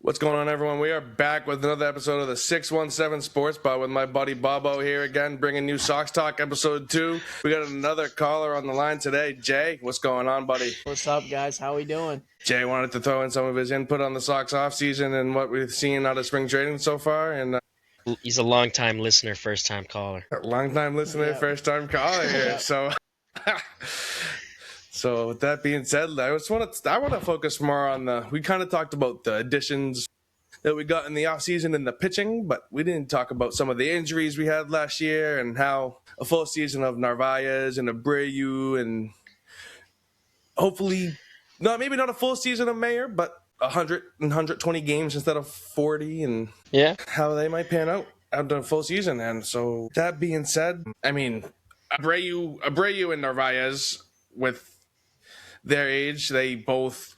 What's going on, everyone? We are back with another episode of the 617 Sports Bar with my buddy Bobo here again, bringing you Sox Talk episode 2. We got another caller on the line today. Jay, what's going on, buddy? What's up, guys? How we doing? Jay wanted to throw in some of his input on the Sox offseason and what we've seen out of spring trading so far. And he's a long-time listener, first-time caller. Long-time listener, Yep. First-time caller here. Yep. So with that being said, I want to focus more on we kind of talked about the additions that we got in the offseason in the pitching, but we didn't talk about some of the injuries we had last year and how a full season of Narvaez and Abreu and hopefully, maybe not a full season of Mayer, but 100 and 120 games instead of 40 and how they might pan out after a full season. And so that being said, I mean, Abreu and Narvaez with their age, they both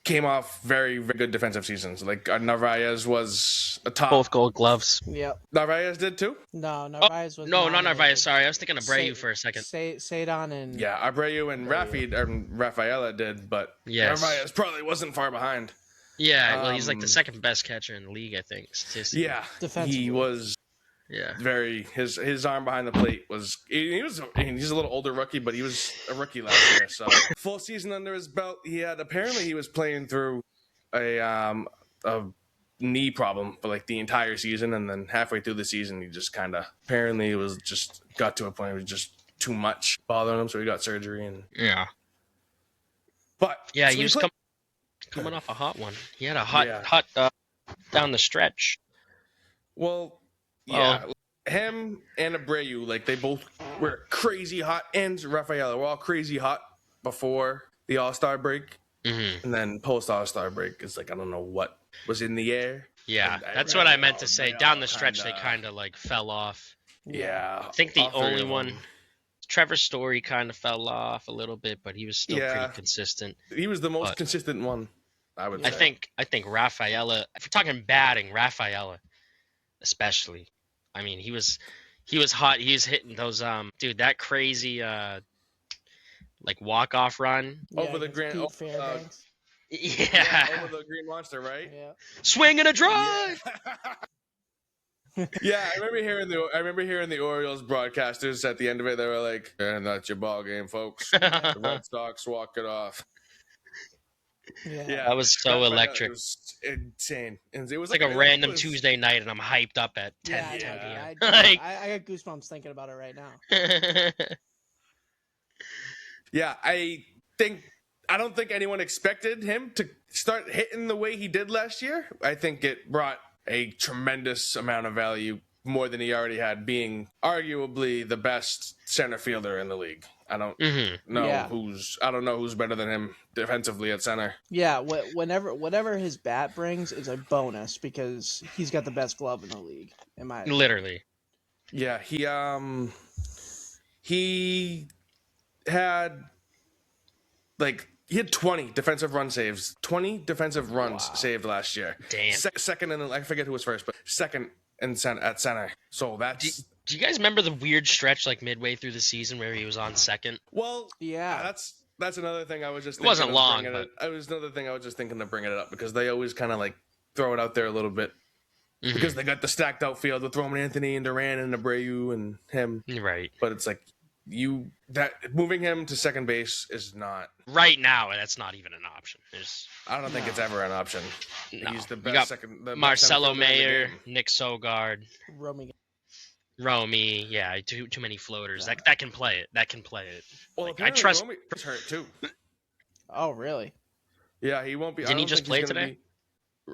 came off very, very good defensive seasons. Like Narvaez was a top. Both Gold Gloves. Yep. Narvaez did too? No, Narvaez was No, not nominated. Narvaez. Sorry, I was thinking of Abreu for a second. Sadon and Yeah, Abreu and Rafaela did, but Yes. Narvaez probably wasn't far behind. Yeah, well, he's like the second best catcher in the league, I think. Statistically. Yeah, Defensively. he was Yeah. very his arm behind the plate was he's a little older rookie, but he was a rookie last year. So full season under his belt. He was playing through a knee problem for like the entire season, and then halfway through the season he just kind of apparently it was just got to a point where it was just too much bothering him, so he got surgery and Yeah. but Yeah, so he was coming off a hot one. He had a hot down the stretch. Well, yeah, him and Abreu, like they both were crazy hot, and Rafaela were all crazy hot before the All-Star break, and then post All-Star break is like I don't know what was in the air. Yeah, And that's what I meant to say. they Down all the stretch, they kinda- kind of like fell off. Yeah, I think the all three only of one, them. Trevor Story, kind of fell off a little bit, but he was still pretty consistent. He was the most But- consistent one, I would say. I think Rafaela. If we're talking batting, Rafaela, especially. I mean, he was hot. He was hitting those dude, that crazy like walk-off run. Over the against Grand- Pete Fairbanks. Yeah. over the Green Monster, right? Yeah. Swing and a drive. Yeah, I remember hearing the Orioles broadcasters at the end of it. They were like, "And that's your ball game, folks. The Red Sox walk it off." Yeah. That was so electric. It was insane. And it was It's like a random Tuesday night, and I'm hyped up at 10. Yeah, Like- I got goosebumps thinking about it right now. Yeah, I don't think anyone expected him to start hitting the way he did last year. I think it brought a tremendous amount of value, more than he already had, being arguably the best center fielder in the league. I don't know Yeah. who's better than him defensively at center. Yeah, whatever his bat brings is a bonus because he's got the best glove in the league. In my opinion. Literally. Yeah, he had he had 20 defensive run saves, 20 defensive runs saved last year. Damn. Second, and I forget who was first, but second at center. So that's Do you guys remember the weird stretch like midway through the season where he was on second? well, Yeah. that's another thing I was just. It wasn't long, It was another thing I was just thinking of bringing it up because they always kind of like throw it out there a little bit because they got the stacked outfield with Roman Anthony and Duran and Abreu and him, Right. but it's like moving him to second base is not. Right now, that's not even an option. I don't think it's ever an option. No. He's the You best got second. The best Marcelo center fielder in the Mayer, game. Nick Sogard, Romy. Yeah, too many floaters. That can play it. Well, Like, apparently I trust. Romy's hurt too. Oh, really? Yeah, he won't be. Didn't I he don't just think he's play gonna today?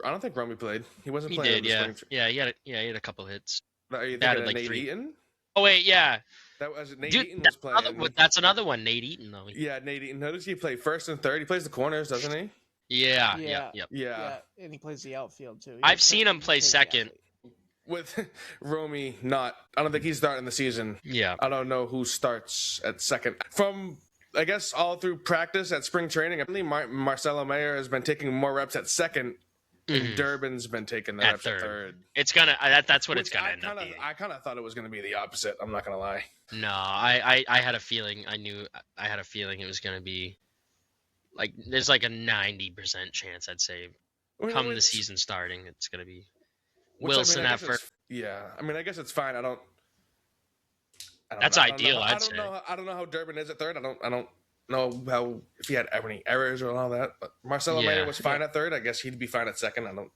I don't think Romy played. He wasn't He playing. did. Yeah. He had a couple hits. Are you Batted thinking of like Nate 3. Eaton? Oh wait, yeah. That was Nate Dude, Eaton was playing. that's another one. Nate Eaton though. Yeah, Nate Eaton. How does he play? First and third. He plays the corners, doesn't he? Yeah. Yeah. Yep. Yeah. And he plays the outfield too. I've seen him play second. With Romy not. I don't think he's starting the season. Yeah. I don't know who starts at second. From I guess all through practice at spring training, I believe Marcelo Mayer has been taking more reps at second, and Durbin's been taking the At reps at third. third. It's gonna. That's what it's Which gonna end up being. I kind of thought it was going to be the opposite. I'm not going to lie. No, I had a feeling. I had a feeling it was gonna be like there's like a 90% chance I'd say come the season starting. It's gonna be which, Wilson at first. Yeah, I mean, I guess it's fine. I don't That's know. ideal. I don't know how Durbin is at third. I don't know how if he had any errors or all that. But Marcelo Mayer was fine at third. I guess he'd be fine at second. I don't.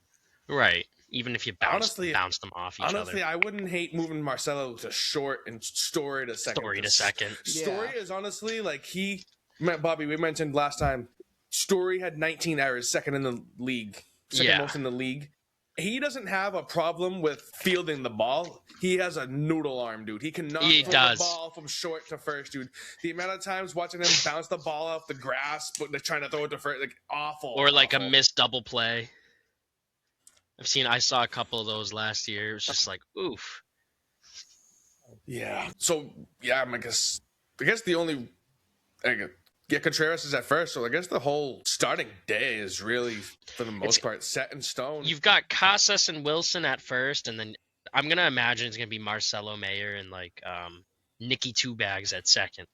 Right. Even if you bounce them off each other. Honestly, I wouldn't hate moving Marcelo to short and Story to second. Story is honestly like Bobby, we mentioned last time, Story had 19 errors, second in the league. Second most in the league. He doesn't have a problem with fielding the ball. He has a noodle arm, dude. He cannot throw the ball from short to first, dude. The amount of times watching him bounce the ball off the grass, but they're trying to throw it to first, like awful. Or like a missed double play. I saw a couple of those last year. It was just like, oof. Yeah. So yeah, I guess the only Contreras is at first, so I guess the whole starting day is really, for the most part, set in stone. You've got Casas and Wilson at first, and then I'm gonna imagine it's gonna be Marcelo Mayer and like Nicky Two Bags at second.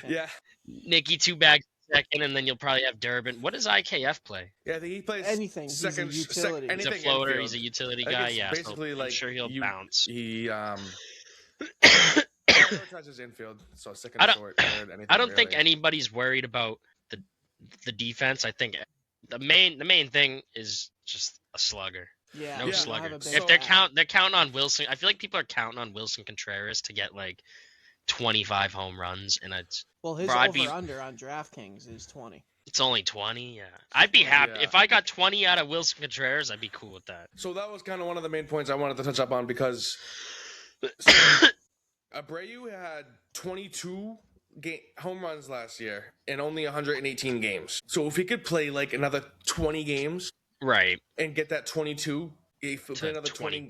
Yeah, Nicky Two Bags second, and then you'll probably have Durbin. What does IKF play? Yeah, I think he plays anything. Second, he's a utility. He's a floater. Infield. He's a utility guy. Yeah, basically, so like I'm sure he'll bounce. He prioritizes infield, so second, short, third, anything. I don't think anybody's worried about the defense. I think the main thing is just a slugger. Yeah, no slugger. If they're counting on Wilson, I feel like people are counting on Wilson Contreras to get like 25 home runs, and it's his over/under on DraftKings is 20. It's only 20. Yeah, I'd be happy if I got 20 out of Wilson Contreras. I'd be cool with that. So that was kind of one of the main points I wanted to touch up on because Abreu had 22 home runs last year in only 118 games. So if he could play like another 20 games, right, and get that 22. If he played another 20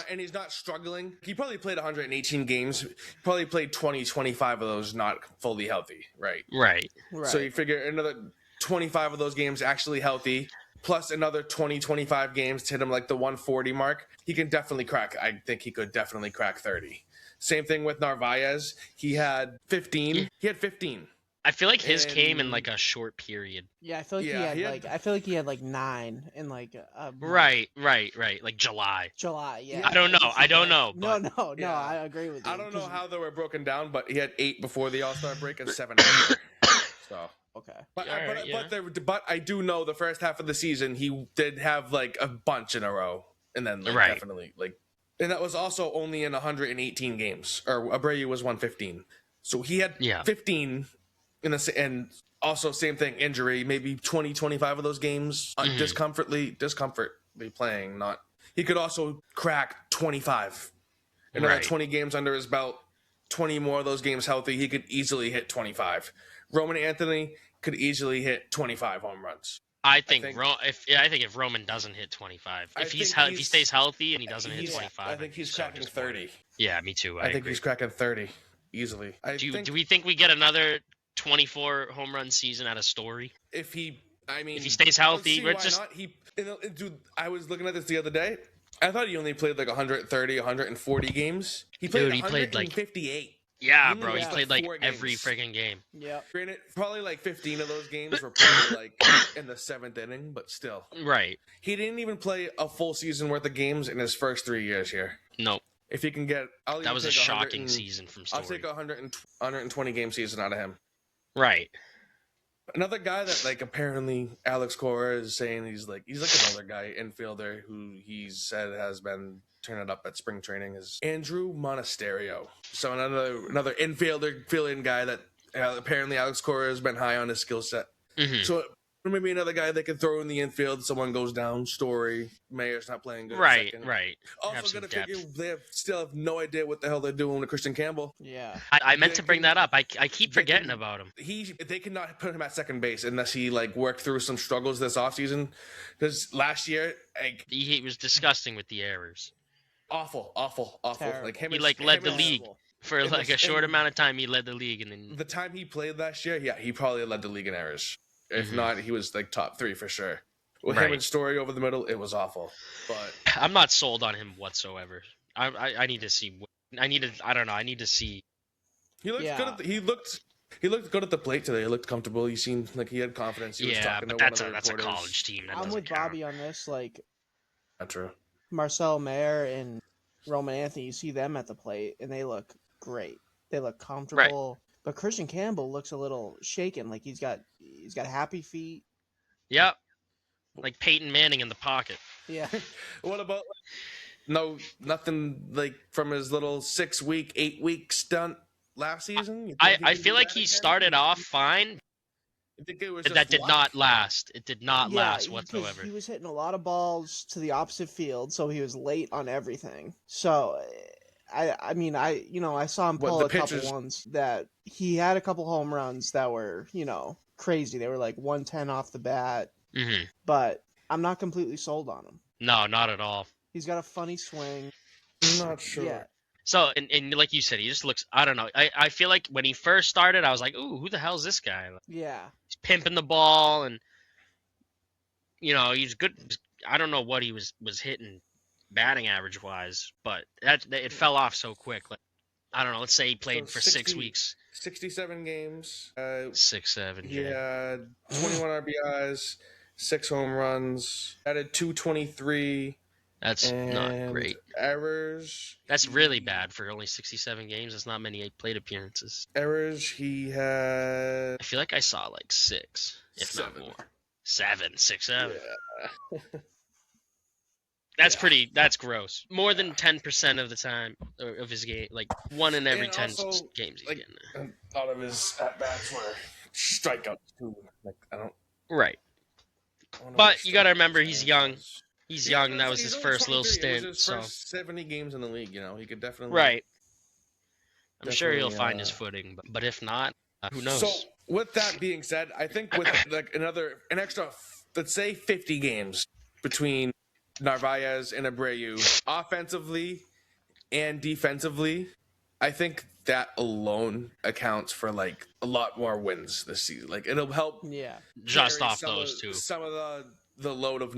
and he's not struggling. He probably played 118 games. He probably played 25 of those not fully healthy, right? Right. So you figure another 25 of those games actually healthy, plus another 25 games to hit him like the 140 mark. He can definitely crack. I think he could definitely crack 30. Same thing with Narvaez. He had 15. He had 15. I feel like his came in like a short period. Yeah, I feel like I feel like he had like 9 in like right, like July. Yeah. I don't know. No, I agree with you. I don't know how they were broken down, but he had 8 before the All-Star break and 7 after. So okay. But I do know the first half of the season he did have like a bunch in a row, and then definitely like, and that was also only in 118 games. Or Abreu was 115, so he had 15. And also same thing, injury, maybe 25 of those games discomfortly playing. Not he could also crack 25. Another 20 games under his belt, 20 more of those games healthy, he could easily hit 25. Roman Anthony could easily hit 25 home runs. I think if Roman doesn't hit 25, if he stays healthy and he doesn't hit 25, I think he's cracking 30. Yeah, me too. I think he's cracking 30 easily. Do we think we get another 24 home run season out of Story? If he stays healthy, dude, I was looking at this the other day. I thought he only played like 130, 140 games. He played 158. Yeah, bro, he played like every freaking game. Yeah. Granted, probably like 15 of those games were probably like in the 7th inning, but still. Right. He didn't even play a full season worth of games in his first 3 years here. Nope. If he can get, that was a shocking season from Story. I'll take 120 game season out of him. Right. Another guy that like apparently Alex Cora is saying he's like another guy infielder who he said has been turning up at spring training is Andrew Monasterio. So another infielder fill-in guy that apparently Alex Cora has been high on his skill set. Mm-hmm. So maybe another guy they can throw in the infield. Someone goes down. Story. Mayer's not playing good. Right. Also, gonna figure they still have no idea what the hell they're doing with Christian Campbell. Yeah. I meant to bring that up. I keep forgetting about him. They cannot put him at second base unless he like worked through some struggles this offseason. Because last year, he was disgusting with the errors. Awful. Terrible. Like him. He led the league. For like a short amount of time, he led the league, and then the time he played last year, he probably led the league in errors. If not, he was like top 3 for sure. With him and Story over the middle, it was awful. But I'm not sold on him whatsoever. I need to see. I need to see. He looked good. He looked He looked good at the plate today. He looked comfortable. He seemed like he had confidence. He was talking but to one of the that's a reporters. college team. That I'm with count. Bobby on this. Like, Not true. Marcel Mayer and Roman Anthony, you see them at the plate, and they look great. They look comfortable. Right. But Christian Campbell looks a little shaken. Like he's got happy feet. Yep. Like Peyton Manning in the pocket. Yeah. What about nothing like from his little 6-week, 8-week stunt last season? I feel like he started off fine. I think it was that did not last. It did not last whatsoever. He was hitting a lot of balls to the opposite field, so he was late on everything. So I mean, I saw him pull a couple ones that he had a couple home runs that were, crazy. They were like 110 off the bat. Mm-hmm. But I'm not completely sold on him. No, not at all. He's got a funny swing. I'm not sure. Yeah. So, and like you said, he just looks, I don't know. I feel like when he first started, I was like, ooh, who the hell is this guy? Yeah. He's pimping the ball, and, he's good. I don't know what he was hitting batting average-wise, but it fell off so quick. Like, I don't know. Let's say he played for 6 weeks. 67 games. 6, 7. He had 21 RBIs, 6 home runs, added 223. That's not great. Errors. That's really bad for only 67 games. That's not many plate appearances. Errors, he had... I feel like I saw like 6, if 7. not more. 7, 6, 7. Yeah. That's gross. More than 10% of the time of his game, like 1 in every 10 games he's getting. A lot of his at-bats were strikeouts too. Like, Right. But you got to remember, he's young. He's young. That was his first little stint. It was his first 70 games in the league. He could definitely. Right. I'm sure he'll find his footing, but if not, who knows? So, with that being said, I think with like an extra, let's say 50 games between Narvaez and Abreu, offensively and defensively, I think that alone accounts for like a lot more wins this season. Like it'll help. Yeah. Just off those two. Some of the load of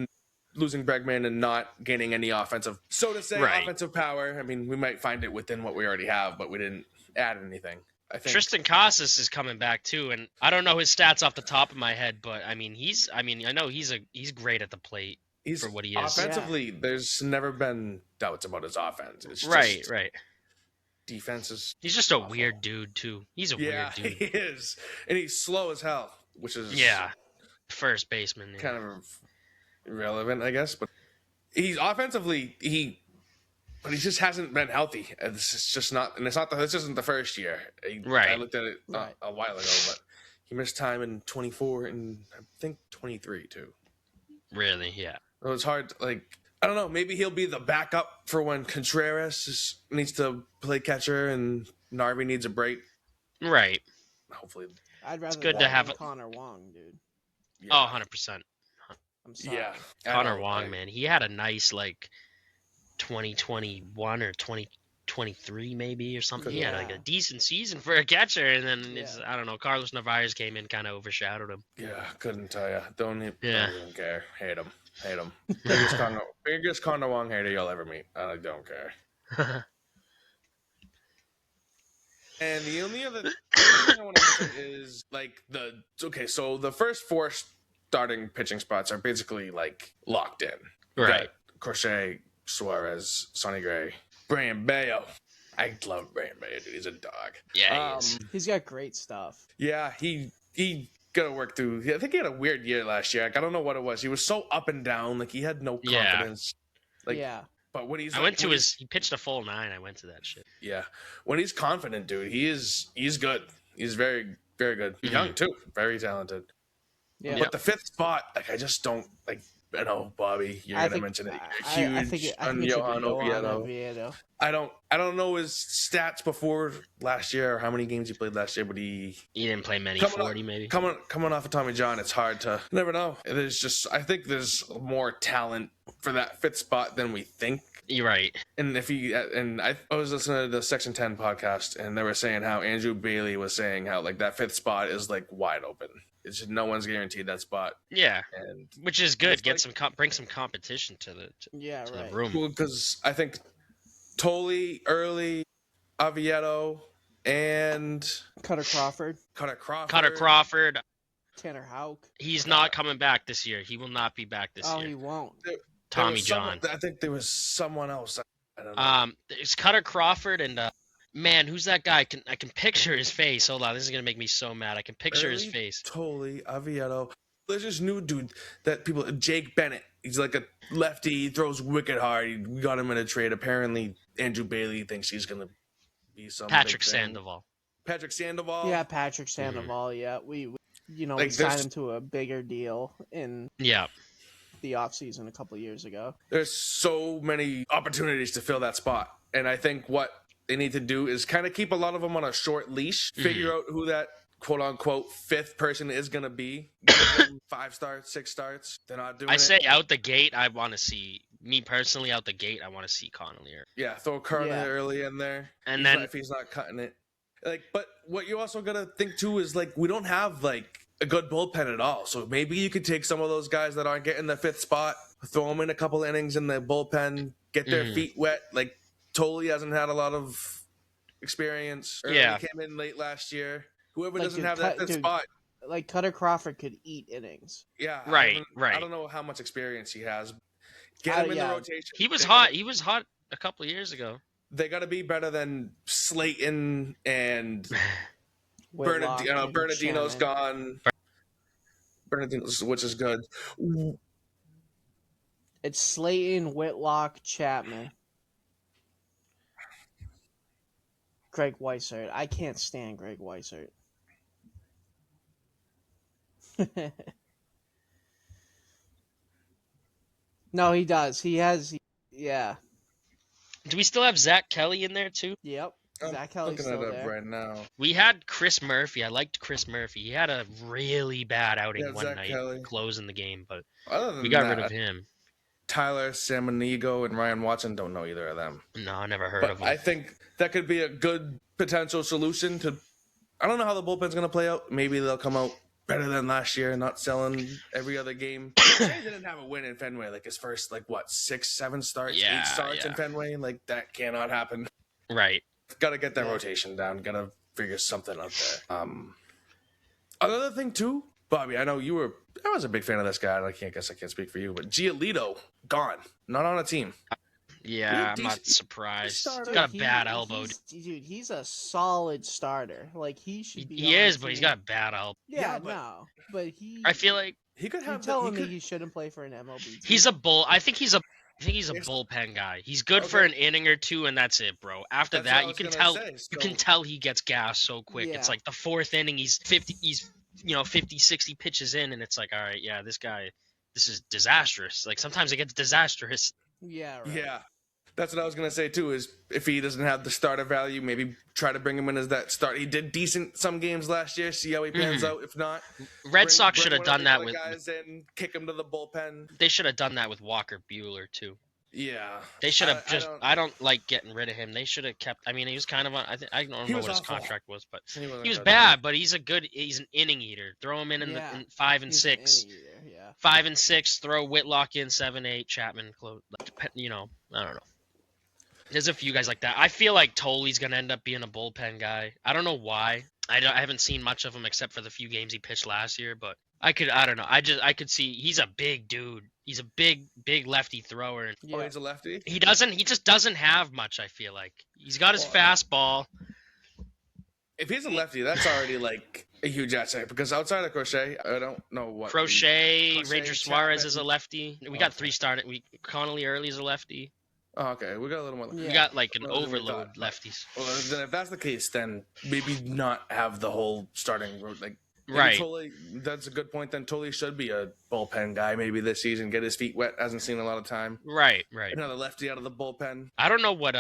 losing Bregman and not gaining any offensive, so to say, offensive power. I mean, we might find it within what we already have, but we didn't add anything. I think Tristan Casas is coming back too, and I don't know his stats off the top of my head, but I know he's great at the plate for what he is. Offensively, there's never been doubts about his offense. It's right. Defense is. He's just a weird dude too. He's a weird dude. He is, and he's slow as hell, which is first baseman. Yeah. Kind of irrelevant, I guess, but he's offensively but he just hasn't been healthy. This is just not, and this isn't the first year. I looked at it a while ago, but he missed time in 24 and I think 23 too. Really? Yeah. So it's hard. I don't know. Maybe he'll be the backup for when Contreras needs to play catcher and Narvi needs a break. Right. Hopefully. I'd rather it's good to have Connor Wong, dude. Yeah. Oh, 100%. I'm sorry. Yeah. Connor Wong, man. He had a nice 2021 or 2023 maybe or something. He had a decent season for a catcher, and then I don't know. Carlos Narvaez came in, kind of overshadowed him. Yeah, couldn't tell you. Don't even care. Hate him. Biggest Connor Wong hater you'll ever meet. I don't care. And the only other thing I want to mention is so the first 4 starting pitching spots are basically locked in. Right. Crochet, Suarez, Sonny Gray, Brian Bayo. I love Brian Bayo, dude. He's a dog. Yeah, he is. He's got great stuff. Yeah, he got to work through. I think he had a weird year last year. I don't know what it was. He was so up and down. He had no confidence. But when he's, he pitched a full 9. I went to that shit. Yeah, when he's confident, dude, he's good. He's very, very good. Mm-hmm. Young too, very talented. Yeah. But the 5th spot, I just don't like. I know, Bobby, you're gonna mention it. Huge on Johan Oviedo. I don't know his stats before last year or how many games he played last year, but he didn't play many. 40 maybe. Coming off of Tommy John, it's hard to never know. I think there's more talent for that 5th spot than we think. You're right. And I was listening to the Section 10 podcast, and they were saying how Andrew Bailey was saying how that 5th spot is wide open. It's just no one's guaranteed that spot. Yeah, which is good. Bring some competition to the room. Well, because I think Toley, Early, Oviedo, and Cutter Crawford. Cutter Crawford. Tanner Houck. He's not coming back this year. He will not be back this year. Oh, he won't. Tommy John. I think there was someone else. I don't know. It's Cutter Crawford and man, who's that guy? I can picture his face. Hold on, this is gonna make me so mad. I can picture his face. Totally, Oviedo. There's this new dude that people, Jake Bennett. He's like a lefty. He throws wicked hard. We got him in a trade. Apparently, Andrew Bailey thinks he's gonna be some Patrick Sandoval. Patrick Sandoval. Yeah, Patrick Sandoval. Yeah, we we signed him to a bigger deal in the offseason a couple of years ago. There's so many opportunities to fill that spot, and I think what they need to do is kind of keep a lot of them on a short leash. Figure out who that quote unquote fifth person is going to be. Give them 5 starts, 6 starts. They're not doing it. I say out the gate, I want to see, me personally, out the gate, I want to see Connolly. Yeah, throw Connolly early in there. And then if he's not cutting it. Like, but what you also got to think too is like we don't have like a good bullpen at all. So maybe you could take some of those guys that aren't getting the 5th spot, throw them in a couple innings in the bullpen, get their feet wet. Like Tolley hasn't had a lot of experience. He came in late last year. Whoever doesn't have that 5th spot. Like Cutter Crawford could eat innings. Yeah. Right. I don't know how much experience he has. Get him in the rotation. He was hot. He was hot a couple of years ago. They got to be better than Slayton and Bernardino's gone. Bernardino's, which is good. It's Slayton, Whitlock, Chapman. Greg Weissert. I can't stand Greg Weissert. No, he does. He has. Yeah. Do we still have Zach Kelly in there too? Yep. Zach Kelly's still there right now. We had Chris Murphy. I liked Chris Murphy. He had a really bad outing one night, closing the game, but we got rid of him. Tyler Samanigo and Ryan Watson, don't know either of them. No, I never heard of them. I think that could be a good potential solution to. I don't know how the bullpen's going to play out. Maybe they'll come out better than last year, not selling every other game. He didn't have a win in Fenway, like his first 6, 7 starts, 8 starts in Fenway. Like that cannot happen. Right. Got to get that rotation down. Got to figure something out there. Another thing too, Bobby, I know I was a big fan of this guy. I can't speak for you, but Giolito gone, not on a team. Yeah, I'm not surprised. He's got a bad elbow. Dude, he's a solid starter. Like he should be. He is, but he's got a bad elbow. Yeah, no, but he. I feel like he could have. Telling me he shouldn't play for an MLB team. He's a bull. I think he's a bullpen guy. He's good for an inning or two, and that's it, bro. After that, you can tell. You can tell he gets gassed so quick. Yeah. It's like the 4th inning. He's 50. He's 50, 60 pitches in, and it's like, all right, yeah, this guy, this is disastrous. Like sometimes it gets disastrous. Yeah. Right. Yeah. That's what I was going to say, too, is if he doesn't have the starter value, maybe try to bring him in as that start. He did decent some games last year. See how he pans out. If not, Red Sox should have done that with guys in, kick him to the bullpen. They should have done that with Walker Buehler, too. Yeah. They should have I don't like getting rid of him. They should have kept. I mean, he was kind of I don't know what his contract was, but he was bad. But he's an inning eater. Throw him in 5 and 6. 5 and 6. Throw Whitlock in 7, 8. Chapman close. I don't know. There's a few guys like that. I feel like Tolley's gonna end up being a bullpen guy. I don't know why. I haven't seen much of him except for the few games he pitched last year. But I don't know. I could see he's a big dude. He's a big lefty thrower. Oh, he's a lefty? He just doesn't have much, I feel like. He's got his fastball. If he's a lefty, that's already like a huge asset because outside of Crochet, I don't know what. Crochet Ranger Suarez is a lefty. We got 3 started. Connolly Early is a lefty. Oh, okay, we got a little more. We got like an overload lefties. Well, then if that's the case, then maybe not have the whole starting road. Like, right. Tolley, that's a good point. Then Tolley should be a bullpen guy maybe this season. Get his feet wet. Hasn't seen a lot of time. Right. Another lefty out of the bullpen. I don't know what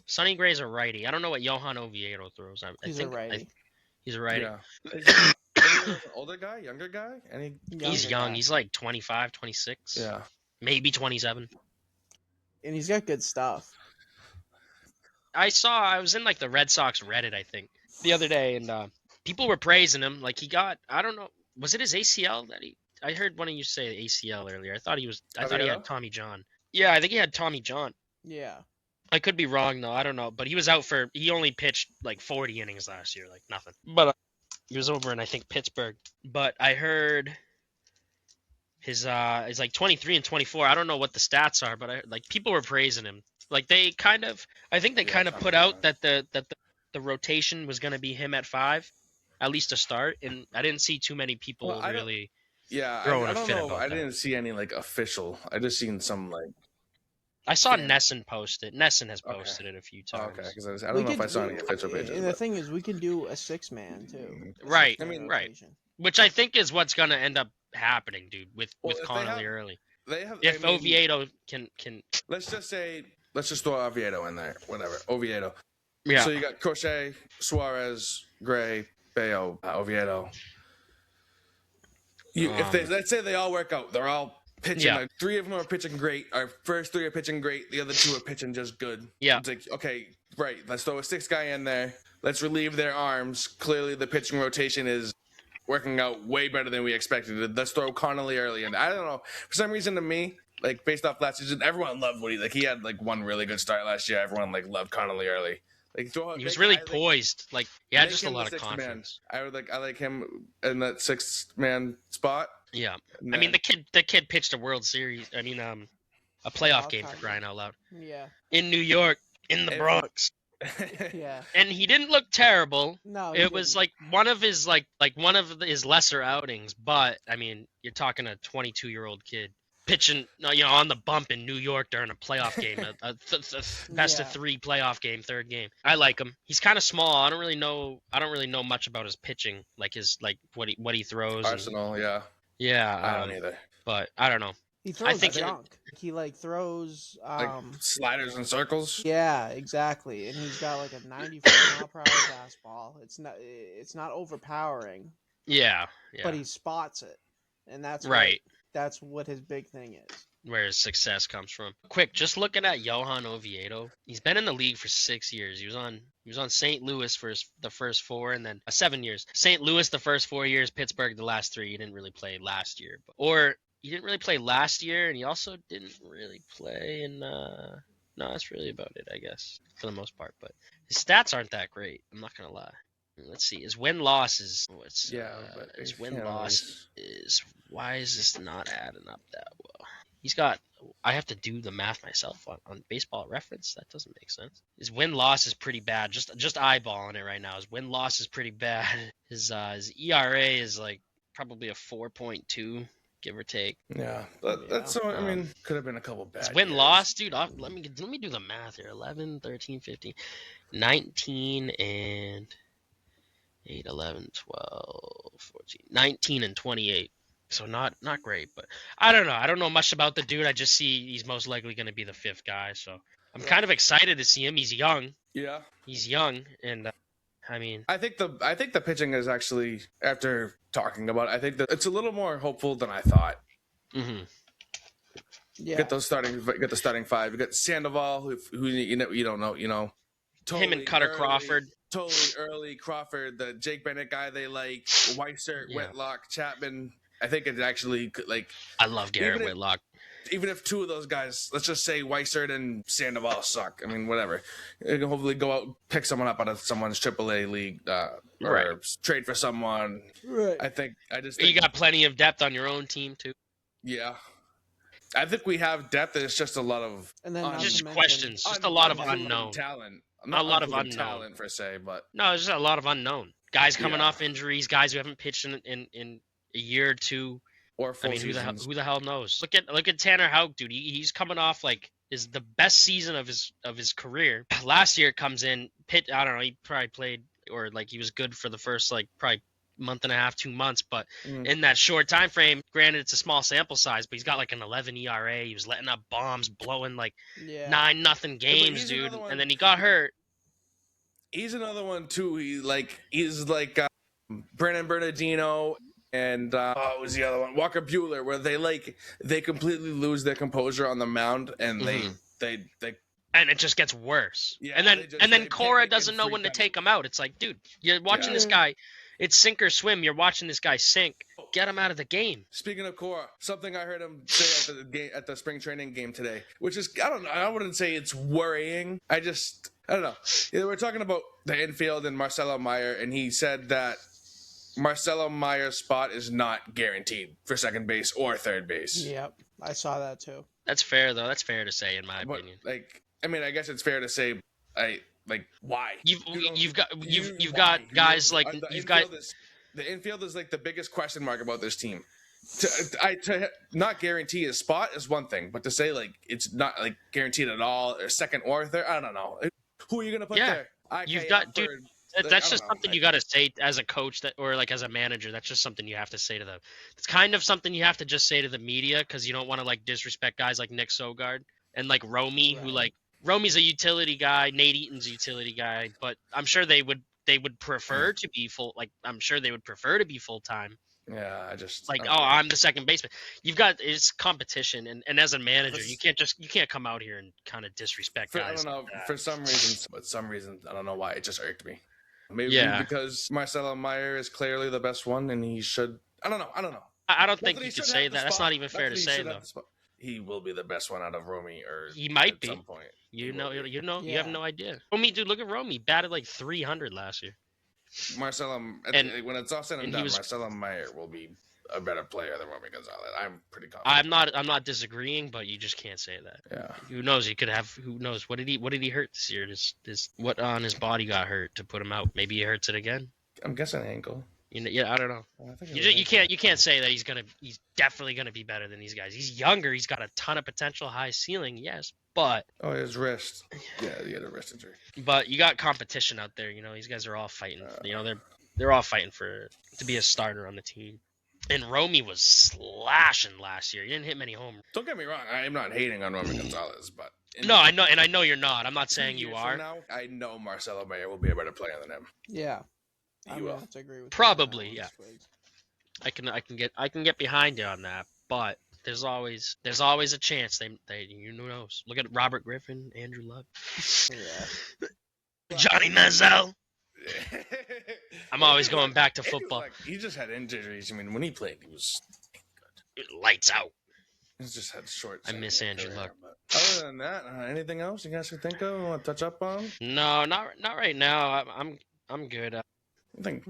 Sonny Gray's a righty. I don't know what Johan Oviedo throws. He's a righty. He's a righty. Yeah. Is he an older guy, younger guy? He's young. He's like 25, 26. Yeah. Maybe 27. And he's got good stuff. I was in like the Red Sox Reddit, I think, the other day, and people were praising him. Like he got, I don't know, was it his ACL that I heard one of you say ACL earlier. I thought he had Tommy John. Yeah, I think he had Tommy John. Yeah. I could be wrong though. I don't know, but he was out for. He only pitched like 40 innings last year, like nothing. But he was over in I think Pittsburgh. But I heard his is like 23 and 24. I don't know what the stats are, but like people were praising him. Like they kind of, I think they kind of put out that the rotation was going to be him at 5, at least to start, and I didn't see too many people really. Yeah, I don't know. I didn't see any like official. I just seen some like. I saw Nesson post it. Nesson has posted it a few times. Okay, because I don't know if I saw any official pages. And the thing is, we can do a 6-man too. Right. I mean, right. Which I think is what's going to end up happening, dude, with Connolly early. If Oviedo can. Let's just throw Oviedo in there. Whatever, Oviedo. Yeah. So you got Crochet, Suarez, Gray, Bayo, Oviedo. Let's say they all work out, they're all pitching. Yeah. Like 3 of them are pitching great. Our first 3 are pitching great. The other 2 are pitching just good. Yeah. It's like, okay, right. Let's throw a 6th guy in there. Let's relieve their arms. Clearly, the pitching rotation is working out way better than we expected. Let's throw Connolly early. And I don't know. For some reason, to me, like based off last season, everyone loved what he had like one really good start last year. Everyone like loved Connolly early. Like he was really poised. Like he had just a lot of confidence. I like him in that 6th-man spot. Yeah, I mean the kid pitched a World Series. I mean a playoff game for crying out loud. Yeah. In New York, in the Bronx. Yeah. And he didn't look terrible. No. It was like one of his his lesser outings. But I mean, you're talking a 22-year-old kid pitching, on the bump in New York during a playoff game, a best of 3 playoff game, 3rd game. I like him. He's kind of small. I don't really know much about his pitching, like what he throws. Arsenal, yeah. Yeah, I don't either. But I don't know. He throws junk. He throws like sliders and circles. Yeah, exactly. And he's got like a 94-mile-per-hour fastball. It's not overpowering. Yeah. But he spots it, and that's right. That's what his big thing is. Where his success comes from. Quick, just looking at Johan Oviedo, he's been in the league for 6 years. He was on St. Louis for the first 4, and then 7 years. St. Louis the first 4 years, Pittsburgh the last 3. He didn't really play last year, he didn't really play last year, and he also didn't really play in. No, that's really about it, I guess, for the most part. But his stats aren't that great. I'm not gonna lie. Let's see. His win-loss is his win-loss is. Why is this not adding up that well? He's got. I have to do the math myself on Baseball Reference. That doesn't make sense. His win-loss is pretty bad. Just eyeballing it right now. His win-loss is pretty bad. His ERA is like probably a 4.2. Give or take. Yeah, that's so. I mean, could have been a couple bad. Win-loss, dude. Let me do the math here. 11, 13, 15, 19, and 8, 11, 12, 14, 19, and 28. So not great, but I don't know. I don't know much about the dude. I just see he's most likely going to be the 5th guy. So I'm kind of excited to see him. He's young. Yeah. He's young, and I mean, I think the pitching is actually, after talking about it, I think that it's a little more hopeful than I thought. Mm-hmm. Yeah. Get the starting 5. You got Sandoval, who you don't know, totally him and Cutter Crawford. Totally early Crawford, the Jake Bennett guy they like, Weissert, Whitlock, Chapman. I think it's actually like. I love Garrett Whitlock. Even if 2 of those guys, let's just say Weissert and Sandoval suck. I mean, whatever. You can hopefully go out, pick someone up out of someone's AAA league, or trade for someone. Right. I think you got plenty of depth on your own team too. Yeah. I think we have depth. It's just a lot of just questions, just a lot of unknown talent. Not a lot of unknown talent per se, but no, it's just a lot of unknown guys coming off injuries, guys who haven't pitched in a year or 2. Or full who the hell knows? Look at Tanner Houck, dude. He's coming off is the best season of his career. Last year comes in I don't know. He probably played he was good for the first probably month and a half, 2 months, but in that short time frame, granted it's a small sample size, but he's got like an 11 ERA. He was letting up bombs, blowing 9-0 games, dude, and then he got hurt. He's another one too. He's like Brennan Bernardino. And what was the other one? Walker Buehler, where they completely lose their composure on the mound, and they and it just gets worse. Yeah, and then Cora doesn't know when to take him out. It's like, dude, you're watching this guy. It's sink or swim. You're watching this guy sink. Get him out of the game. Speaking of Cora, something I heard him say at the spring training game today, which is, I don't know, I wouldn't say it's worrying. I don't know. We're talking about the infield and Marcelo Meyer, and he said that Marcelo Meyer's spot is not guaranteed for second base or third base. Yep, I saw that too. That's fair, though. That's fair to say, in my opinion. I guess it's fair to say, why? You've got guys like the infield is like the biggest question mark about this team. To not guarantee his spot is one thing, but to say like it's not like guaranteed at all, or second or third, I don't know. Who are you gonna put there? You've got, dude. That's just something you got to say as a coach or like as a manager. That's just something you have to say to them. It's kind of something you have to just say to the media because you don't want to like disrespect guys like Nick Sogard and like Romy, who like Romy's a utility guy, Nate Eaton's a utility guy, but I'm sure they would prefer to be full. Like I'm sure they would prefer to be full time. Yeah, I'm the second baseman. It's competition, and as a manager, you can't come out here and kind of disrespect guys. I don't know, for some reasons, I don't know why it just irked me. Maybe because Marcelo Meyer is clearly the best one, and he should. I don't know. I don't think you could say that. That's not even fair to say, though. He will be the best one out of Romy, or he might be. At some point. You have no idea. Romy, dude, look at Romy. Batted like 300 last year. Marcelo, when it's all said and done, Marcelo Meyer will be a better player than Romy Gonzalez. I'm pretty confident. I'm not disagreeing, but you just can't say that. Yeah. Who knows? Who knows? What did he hurt this year? What on his body got hurt to put him out? Maybe he hurts it again. I'm guessing ankle. I don't know. You can't say that he's definitely gonna be better than these guys. He's younger. He's got a ton of potential, high ceiling. Yes, but his wrist. Yeah, he had a wrist injury. But you got competition out there. These guys are all fighting. They're all fighting to be a starter on the team. And Romy was slashing last year. He didn't hit many homers. Don't get me wrong. I am not hating on Romy Gonzalez, but I know you're not. I'm not saying you are. Now, I know Marcelo Meyer will be a better player than him. Yeah. He will. Have to agree with probably, yeah. I can get behind you on that, but there's always a chance they who knows. Look at Robert Griffin, Andrew Luck, Johnny Manziel. I'm always going back to football. He just had injuries. I mean, when he played, he was good. Lights out. He just had short. I miss Andrew Luck. Other than that, anything else you guys can think of? Want to touch up on? No, not right now. I'm good. I think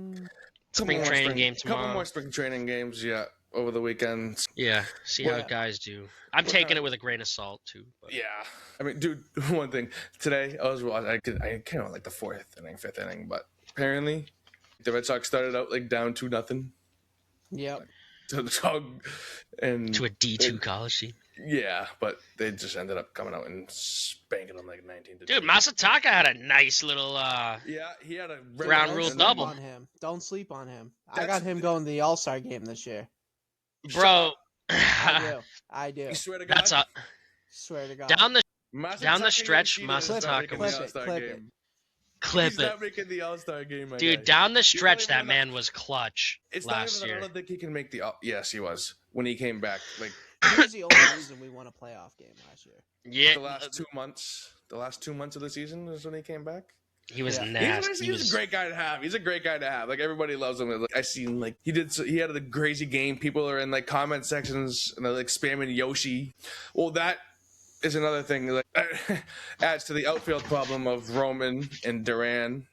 spring training game tomorrow. Couple more spring training games, over the weekend. Yeah, see how guys do. I'm taking it with a grain of salt too. But. Yeah, I mean, dude, one thing today I came out like the fifth inning, but apparently the Red Sox started out like down 2-0. Yep. To the dog and to a D2 college team. Yeah, but they just ended up coming out and spanking them like 19-2. Dude, Masataka had a nice little he had a ground rule double. On him. Don't sleep on him. I got him going to the All-Star game this year. Bro, I do. You swear to God? Swear to God. Down the stretch, Masataka was Clip He's not making the All-Star game, dude. Guy. Down the stretch, that man was clutch last year. I don't think he can make the. Yes, he was when he came back. Like he was the only reason we won a playoff game last year. Yeah, the last 2 months of the season is when he came back. He was nasty. He's a great guy to have. Like everybody loves him. Like, I seen like he had a crazy game. People are in like comment sections and they're like spamming Yoshi. Well, that is another thing that adds to the outfield problem of Roman and Duran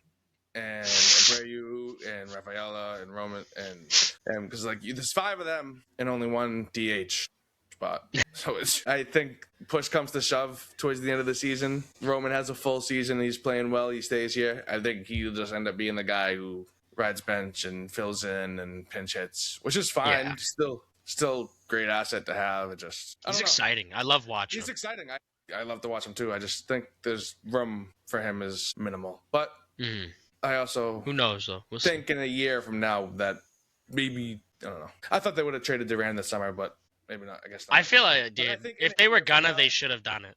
and Abreu and Rafaela and Roman and because like there's 5 of them and only one DH spot. So I think push comes to shove towards the end of the season. Roman has a full season. He's playing well. He stays here. I think he'll just end up being the guy who rides bench and fills in and pinch hits, which is fine. Yeah. Still great asset to have. He's exciting. I love watching him. He's exciting. I love to watch him too. I just think there's room for him is minimal. But I also who knows though. We'll think in a year from now that maybe I don't know. I thought they would have traded Duran this summer, but maybe not. I guess not. I feel like it did. If they were gonna, they should have done it.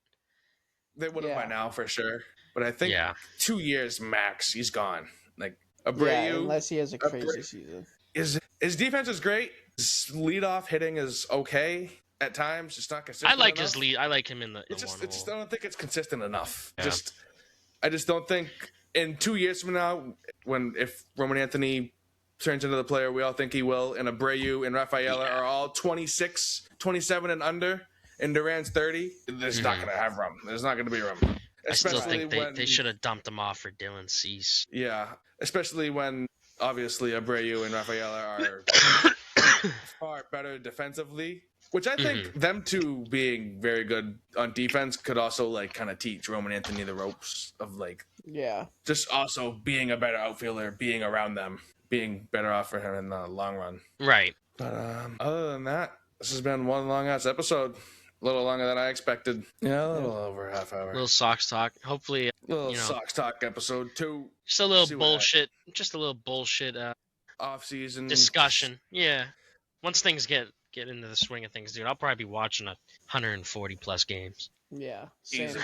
They would have by now for sure. But I think 2 years max, he's gone. Like Abreu, unless he has a crazy season. His defense is great. His leadoff hitting is okay at times. It's not consistent. I like enough. his lead. I like him in the. I don't think it's consistent enough. Yeah. I just don't think in 2 years from now, if Roman Anthony turns into the player we all think he will, and Abreu and Rafaela are all 26, 27 and under, and Duran's 30, there's not going to have room. There's not going to be room. I still think they should have dumped him off for Dylan Cease. Yeah, especially when, obviously, Abreu and Rafaela are far better defensively, which I think them two being very good on defense could also, like, kind of teach Roman Anthony the ropes of, like, just also being a better outfielder, being around them, being better off for him in the long run. Right. But other than that, this has been one long-ass episode. A little longer than I expected. Yeah, a little over a half hour. Little Sox talk. Hopefully, Sox talk episode 2. Just a little bullshit. Just a little bullshit. Off-season discussion. Yeah. Once things get into the swing of things, dude, I'll probably be watching 140 plus games. Yeah. Same.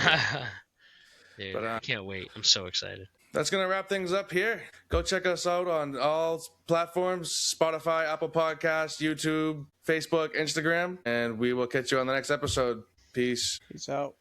Dude, but, I can't wait. I'm so excited. That's going to wrap things up here. Go check us out on all platforms, Spotify, Apple Podcasts, YouTube, Facebook, Instagram, and we will catch you on the next episode. Peace. Peace out.